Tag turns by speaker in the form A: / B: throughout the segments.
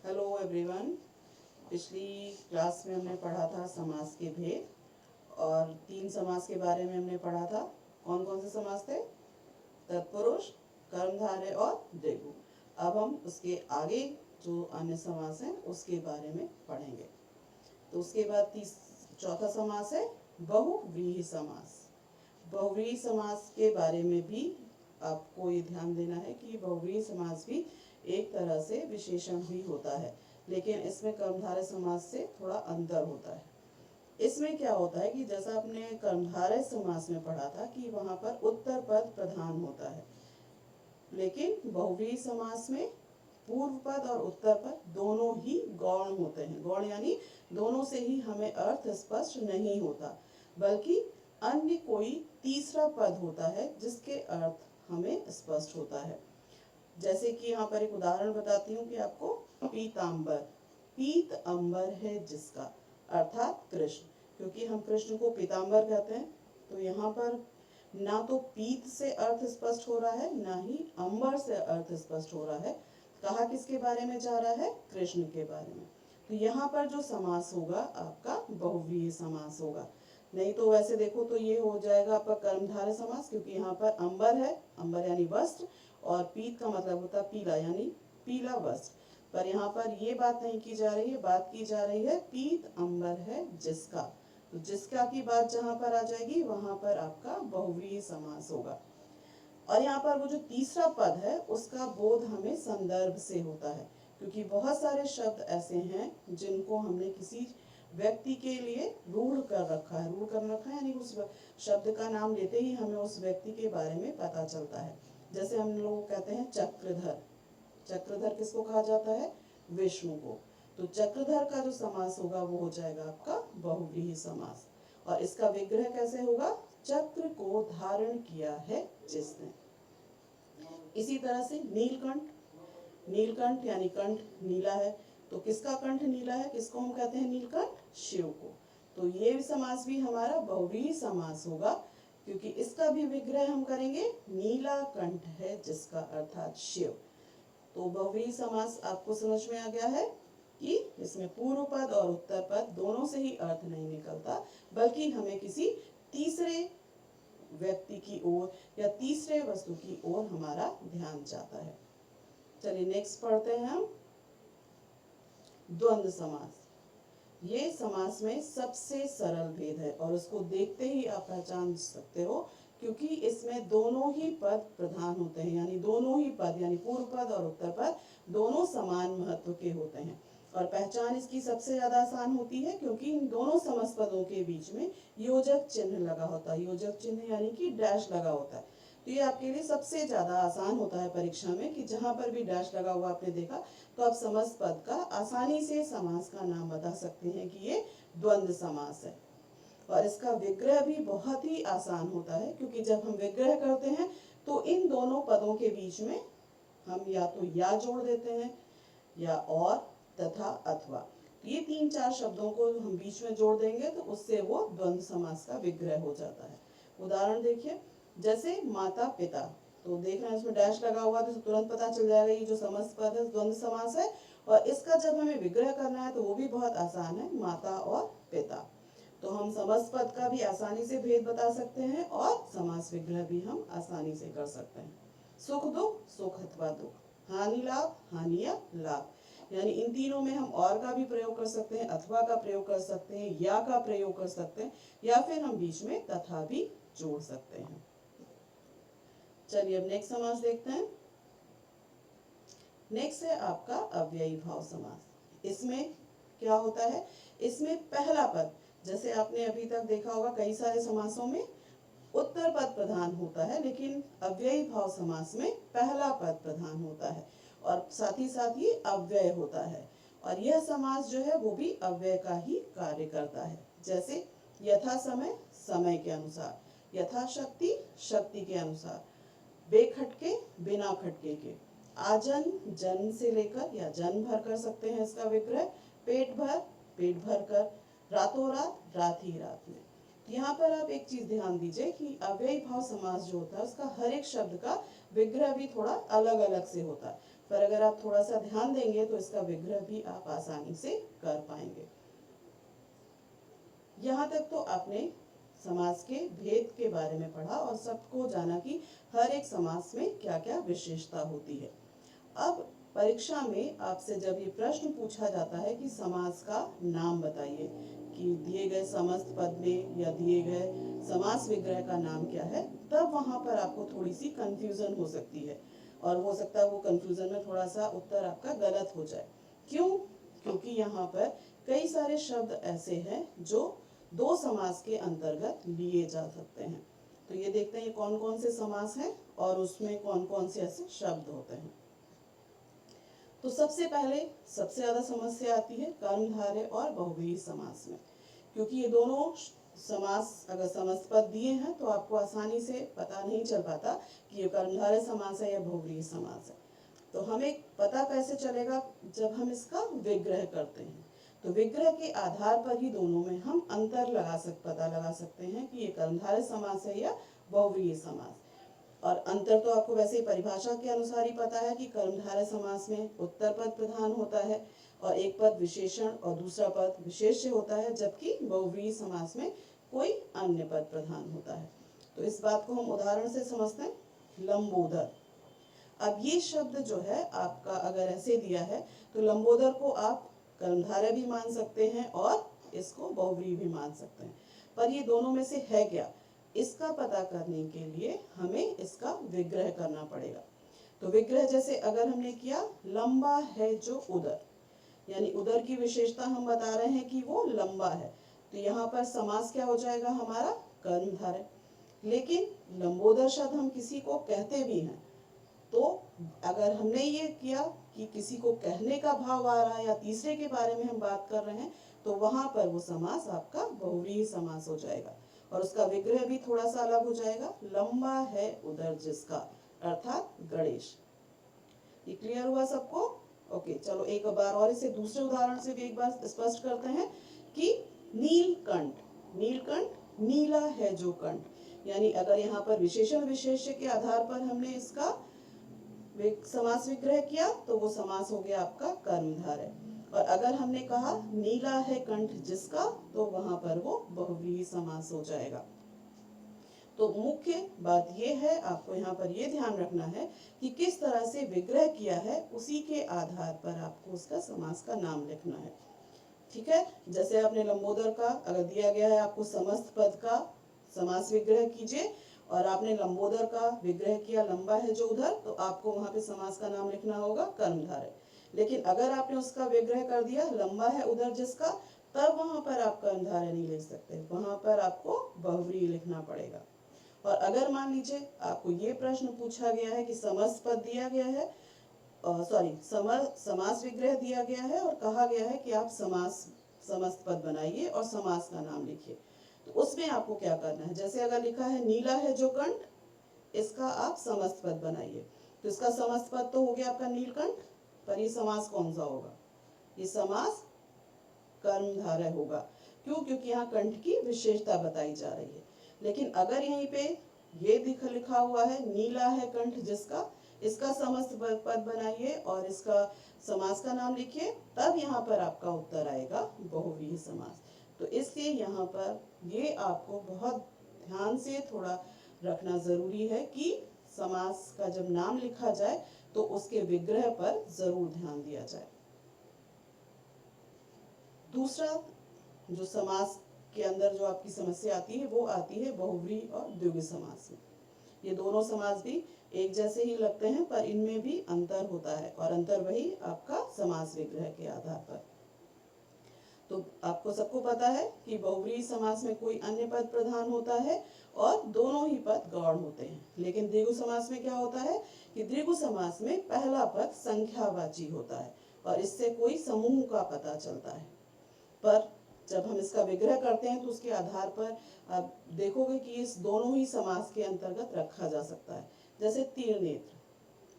A: Hello everyone. पिछली class में हमने पढ़ा था समास के भेद और 3 समास के बारे में हमने पढ़ा था। कौन कौन से समास थे? तत्पुरुष, कर्मधारय और द्विगु। अब हम उसके आगे जो अन्य समास हैं उसके बारे में पढ़ेंगे। तो उसके बाद चौथा समास है बहुव्रीहि समास। बहुव्रीहि समास के बारे में भी आपको ये ध्यान देना है कि बहुव्रीहि समास भी एक तरह से विशेषण ही होता है, लेकिन इसमें कर्मधारय समास से थोड़ा अंतर होता है। इसमें क्या होता है कि जैसा आपने कर्मधारय समास में पढ़ा था कि वहां पर उत्तर पद प्रधान होता है, लेकिन बहुव्रीहि समास में पूर्व पद और उत्तर पद दोनों ही गौण होते हैं। गौण यानी दोनों से ही हमें अर्थ स्पष्ट नहीं होता, बल्कि अन्य कोई तीसरा पद होता है जिसके अर्थ हमें स्पष्ट होता है। जैसे कि यहाँ पर एक उदाहरण बताती हूँ कि आपको, पीतांबर, पीत अंबर है जिसका, अर्थात कृष्ण। क्योंकि हम कृष्ण को पीतांबर कहते हैं, तो यहाँ पर ना तो पीत से अर्थ स्पष्ट हो रहा है, ना ही अंबर से अर्थ स्पष्ट हो रहा है। कहा किसके बारे में जा रहा है? कृष्ण के बारे में। तो यहाँ पर जो समास होगा आपका बहुव्रीहि समास होगा। नहीं तो वैसे देखो तो ये हो जाएगा आपका कर्मधारय समास, क्योंकि यहाँ पर अंबर है, अंबर यानी वस्त्र, और पीत का मतलब होता है पीला यानी पीला वस्त्र। पर यहाँ पर ये बात नहीं की जा रही है, बात की जा रही है पीत अंबर है जिसका। तो जिसका की बात जहाँ पर आ जाएगी वहां पर आपका बहुव्रीहि समास होगा। और यहाँ पर वो जो तीसरा पद है उसका बोध हमें संदर्भ से होता है, क्योंकि बहुत सारे शब्द ऐसे हैं जिनको हमने किसी व्यक्ति के लिए रूढ़ कर रखा है। रूढ़ कर रखा है यानी उस शब्द का नाम लेते ही हमें उस व्यक्ति के बारे में पता चलता है। जैसे हम लोग कहते हैं चक्रधर। चक्रधर किसको कहा जाता है? विष्णु को। तो चक्रधर का जो समास होगा वो हो जाएगा आपका बहुव्रीहि समास। और इसका विग्रह कैसे होगा? चक्र को धारण किया है जिसने। इसी तरह से नीलकंठ, नीलकंठ यानी कंठ नीला है, तो किसका कंठ नीला है? किसको हम कहते हैं नीलकंठ? शिव को। तो ये समास भी हमारा बहुव्रीहि समास होगा, क्योंकि इसका भी विग्रह हम करेंगे नीला कंठ है जिसका, अर्थात शिव। तो बहुव्रीहि समास आपको समझ में आ गया है कि इसमें पूर्व पद और उत्तर पद दोनों से ही अर्थ नहीं निकलता, बल्कि हमें किसी तीसरे व्यक्ति की ओर या तीसरे वस्तु की ओर हमारा ध्यान जाता है। चलिए नेक्स्ट पढ़ते हैं हम द्वंद्व समास। ये समास में सबसे सरल भेद है और उसको देखते ही आप पहचान सकते हो, क्योंकि इसमें दोनों ही पद प्रधान होते हैं, यानी दोनों ही पद यानी पूर्व पद और उत्तर पद दोनों समान महत्व के होते हैं। और पहचान इसकी सबसे ज्यादा आसान होती है क्योंकि इन दोनों समस्त पदों के बीच में योजक चिन्ह लगा होता है। योजक चिन्ह यानी कि डैश लगा होता है। तो ये आपके लिए सबसे ज्यादा आसान होता है परीक्षा में, कि जहां पर भी डैश लगा हुआ आपने देखा तो आप समस्त पद का आसानी से समास का नाम बता सकते हैं कि ये द्वंद्व समास है। और इसका विग्रह भी बहुत ही आसान होता है, क्योंकि जब हम विग्रह करते हैं तो इन दोनों पदों के बीच में हम या तो या जोड़ देते हैं, या और, तथा, अथवा। ये 3-4 शब्दों को हम बीच में जोड़ देंगे तो उससे वो द्वंद्व समास का विग्रह हो जाता है। उदाहरण देखिए, जैसे माता पिता, तो देख रहे हैं इसमें डैश लगा हुआ तो तुरंत पता चल जाएगा ये जो समस्त पद है द्वंद्व समास है। और इसका जब हमें विग्रह करना है तो वो भी बहुत आसान है, माता और पिता। तो हम समस्त पद का भी आसानी से भेद बता सकते हैं और समास विग्रह भी हम आसानी से कर सकते हैं। सुख दुख, सुख अथवा दुख, हानि लाभ, हानि या लाभ, यानी इन तीनों में हम और का भी प्रयोग कर सकते हैं, अथवा का प्रयोग कर सकते हैं, या का प्रयोग कर सकते हैं, या फिर हम बीच में तथा भी जोड़ सकते हैं। चलिए अब नेक्स्ट समास देखते हैं। नेक्स्ट है आपका अव्ययी भाव समास। इसमें क्या होता है? इसमें पहला पद, जैसे आपने अभी तक देखा होगा कई सारे समासों में उत्तर पद प्रधान होता है, लेकिन अव्ययी भाव समास में पहला पद प्रधान होता है और साथ ही साथ ये अव्यय होता है। और यह समास जो है वो भी अव्यय का ही कार्य करता है। जैसे यथा समय, समय के अनुसार, यथा शक्ति, शक्ति के अनुसार, बेखटके, बिना खटके के, आजन, जन्म से लेकर या जन्म भर कर सकते हैं इसका विग्रह, पेट भर, पेट भर कर, रातों रात, रात ही रात में। यहाँ पर आप एक चीज ध्यान दीजिए कि अव्ययी भाव समास जो होता है उसका हर एक शब्द का विग्रह भी थोड़ा अलग अलग से होता है। पर अगर आप थोड़ा सा ध्यान देंगे तो इसका विग्रह भी आप आसानी से कर पाएंगे। यहाँ तक तो आपने समास के भेद के बारे में पढ़ा और सबको जाना कि हर एक समास में क्या क्या विशेषता होती है। अब परीक्षा में आपसे जब ये प्रश्न पूछा जाता है कि समास का नाम बताइए, कि दिए गए समस्त पद में या दिए गए समास विग्रह का नाम क्या है, तब वहां पर आपको थोड़ी सी कंफ्यूजन हो सकती है और हो सकता है वो कंफ्यूजन में थोड़ा सा उत्तर आपका गलत हो जाए। क्यों? क्योंकि यहाँ पर कई सारे शब्द ऐसे हैं जो दो समास के अंतर्गत लिए जा सकते हैं। तो ये देखते हैं कौन कौन से समास हैं और उसमें कौन कौन से ऐसे शब्द होते हैं। तो सबसे पहले सबसे ज्यादा समस्या आती है कर्मधारय और बहुव्रीहि समास में, क्योंकि ये दोनों समास अगर समस्त पद दिए हैं तो आपको आसानी से पता नहीं चल पाता कि ये कर्मधारय समास है या बहुव्रीहि समास है। तो हमें पता कैसे चलेगा? जब हम इसका विग्रह करते हैं तो विग्रह के आधार पर ही दोनों में हम अंतर पता लगा सकते हैं कि ये कर्मधारय समास है या बहुव्रीहि समास। और अंतर तो आपको वैसे ही परिभाषा के अनुसार ही पता है कि कर्मधारय समास में उत्तर पद प्रधान होता है और एक पद विशेषण और दूसरा पद विशेष्य होता है, जबकि बहुव्रीहि समास में कोई अन्य पद प्रधान होता है। तो इस बात को हम उदाहरण से समझते हैं। लंबोदर। अब ये शब्द जो है आपका अगर ऐसे दिया है तो लंबोदर को आप कर्मधारय भी मान सकते हैं और इसको बहुव्रीहि भी मान सकते हैं, पर ये दोनों में से है क्या, इसका पता करने के लिए हमें इसका विग्रह करना पड़ेगा। तो विग्रह जैसे अगर हमने किया लंबा है जो उदर, यानी उदर की विशेषता हम बता रहे हैं कि वो लंबा है, तो यहाँ पर समास क्या हो जाएगा हमारा? कर्मधारय। लेकिन लंबोदर शब्द हम किसी को कहते भी हैं, तो अगर हमने ये किया कि किसी को कहने का भाव आ रहा है या तीसरे के बारे में हम बात कर रहे हैं, तो वहां पर वो समास आपका बहुव्रीहि समास हो जाएगा और उसका विग्रह भी थोड़ा सा अलग हो जाएगा। लंबा है उदर जिसका, अर्थात गणेश। ये क्लियर हुआ सबको? ओके, चलो एक बार और इसे दूसरे उदाहरण से भी एक बार स्पष्ट करते हैं कि नीलकंठ। नीलकंठ नीला है जो कंठ, यानी अगर यहाँ पर विशेषण विशेष्य के आधार पर हमने इसका समास विग्रह किया तो वो समास हो गया आपका कर्मधारय। और अगर हमने कहा नीला है कंठ जिसका, तो वहां पर वो बहुव्रीहि समास हो जाएगा। तो मुख्य बात ये है, आपको यहाँ पर ये ध्यान रखना है कि किस तरह से विग्रह किया है, उसी के आधार पर आपको उसका समास का नाम लिखना है। ठीक है, जैसे आपने लंबोदर का अगर दिया गया है आपको समस्त पद का समास विग्रह कीजिए और आपने लंबोदर का विग्रह किया लंबा है जो उधर, तो आपको वहां पे समास का नाम लिखना होगा कर्मधारय। लेकिन अगर आपने उसका विग्रह कर दिया लंबा है उधर जिसका, तब वहां पर आप कर्मधारय नहीं लिख सकते, वहां पर आपको बहुव्रीहि लिखना पड़ेगा। और अगर मान लीजिए आपको ये प्रश्न पूछा गया है कि समस्त पद दिया गया है, समास विग्रह दिया गया है और कहा गया है कि आप समस्त पद बनाइए और समास का नाम लिखिए, तो उसमें आपको क्या करना है? जैसे अगर लिखा है नीला है जो कंठ, इसका आप समस्त पद बनाइए, तो इसका समस्त पद तो हो गया आपका नीलकंठ, पर ये समास कौन सा होगा? ये समास कर्मधारय होगा। क्यों? क्योंकि यहाँ कंठ की विशेषता बताई जा रही है। लेकिन अगर यहीं पे ये लिखा हुआ है नीला है कंठ जिसका, इसका समस्त पद बनाइए और इसका समास का नाम लिखिए, तब यहाँ पर आपका उत्तर आएगा बहुव्रीहि समास। तो इसलिए यहाँ पर ये आपको बहुत ध्यान से थोड़ा रखना जरूरी है कि समास का जब नाम लिखा जाए तो उसके विग्रह पर जरूर ध्यान दिया जाए। दूसरा जो समास के अंदर जो आपकी समस्या आती है वो आती है बहुव्रीहि और द्विगु समास में। ये दोनों समास भी एक जैसे ही लगते हैं, पर इनमें भी अंतर होता है और अंतर वही आपका समास विग्रह के आधार पर। तो आपको सबको पता है कि बहुव्रीहि समास में कोई अन्य पद प्रधान होता है और दोनों ही पद गौण होते हैं। लेकिन द्विगु समास में क्या होता है कि द्विगु समास में पहला पद संख्यावाची होता है और इससे कोई समूह का पता चलता है। पर जब हम इसका विग्रह करते हैं तो उसके आधार पर आप देखोगे कि इस दोनों ही समास के अंतर्गत रखा जा सकता है। जैसे त्रिनेत्र,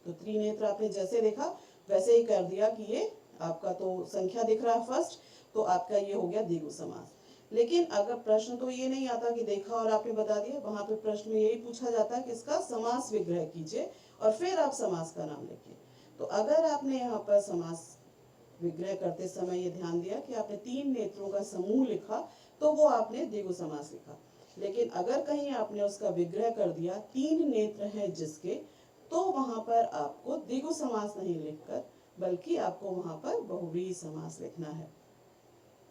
A: तो त्रिनेत्र आपने जैसे देखा वैसे ही कर दिया कि ये आपका तो संख्या दिख रहा है फर्स्ट, तो आपका ये हो गया द्विगु समास। लेकिन अगर प्रश्न तो ये नहीं आता कि देखा और आपने बता दिया, वहां पे प्रश्न में यही पूछा जाता है कि इसका समास विग्रह कीजिए और फिर आप समास का नाम लिखिए। तो अगर आपने यहाँ पर समास विग्रह करते समय ये ध्यान दिया कि आपने 3 नेत्रों का समूह लिखा तो वो आपने द्विगु समास लिखा। लेकिन अगर कहीं आपने उसका विग्रह कर दिया 3 नेत्र हैं जिसके, तो वहां पर आपको द्विगु समास नहीं लिखकर बल्कि आपको वहां पर बहुव्रीहि समास लिखना है।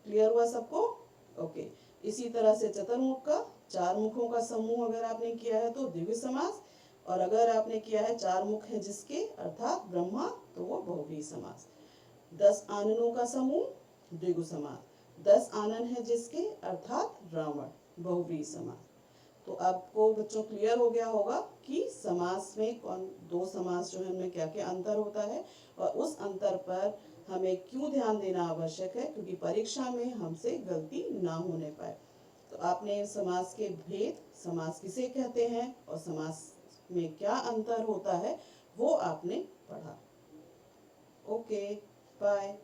A: क्लियर हुआ सबको? ओके। इसी तरह से चतुर्मुख का 4 मुखों का समूह अगर आपने किया है तो द्विगु समास, और अगर आपने किया है 4 मुख है जिसके अर्थात ब्रह्मा तो वो बहुव्रीहि समास। 10 आननों का समूह द्विगु समास, 10 आनन है जिसके अर्थात रावण बहुव्रीहि समास। तो आपको बच्चों क्लियर हो गया होगा कि समास में कौन दो समास जो है उनमें क्या क्या अंतर होता है और उस अंतर पर हमें क्यों ध्यान देना आवश्यक है, क्योंकि परीक्षा में हमसे गलती ना होने पाए। तो आपने समास के भेद, समास किसे कहते हैं और समास में क्या अंतर होता है वो आपने पढ़ा। Okay, bye.